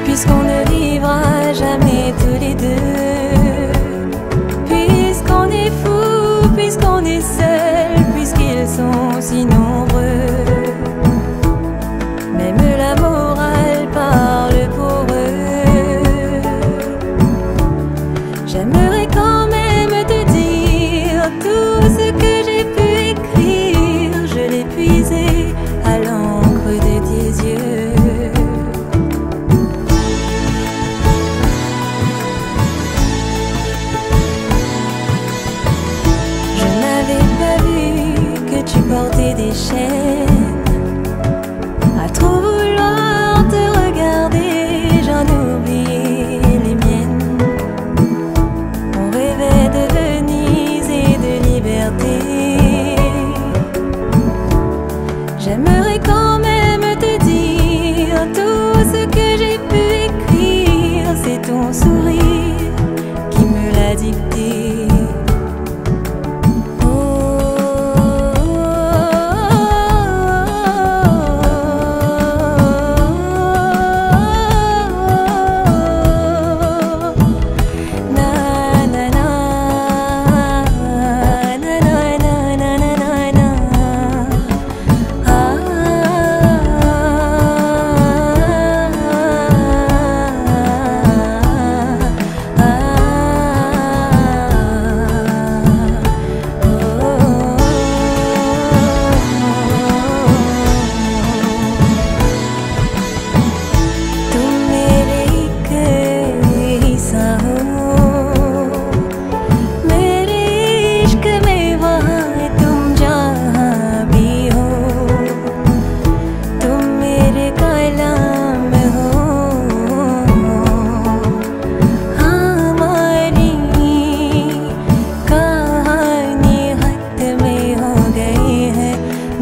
Puisqu'on ne vivra jamais tous les deux, puisqu'on est fou, puisqu'on est seul, puisqu'ils sont si nombreux, même la morale parle pour eux. J'aimerais quand même te dire tout ce que j'ai pu écrire, je l'ai puisé à l'encre de tes yeux. Tu portais des chaînes, à trop vouloir te regarder, j'en oubliais les miennes. On rêvait de Venise et de liberté. J'aimerais quand même te dire tout ce que j'ai pu écrire, c'est ton sourire qui me l'a dicté.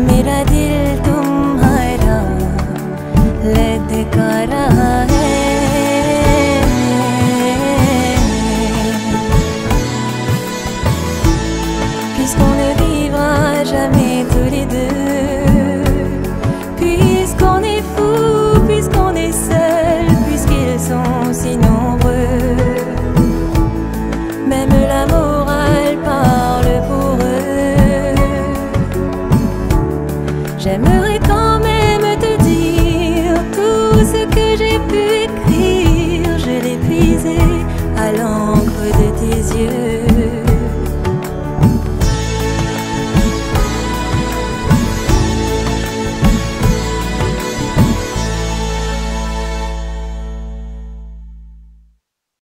मेरा दिल तुम्हारा लटका रहा है। Puisqu'on ne vivra jamais tous les deux, puisqu'on est fou, puisqu'on est seul, puisqu'ils sont si nombreux, même la morale parle pour eux. J'aimerais quand même te dire tout ce que j'ai pu écrire, je l'ai puisé à l'encre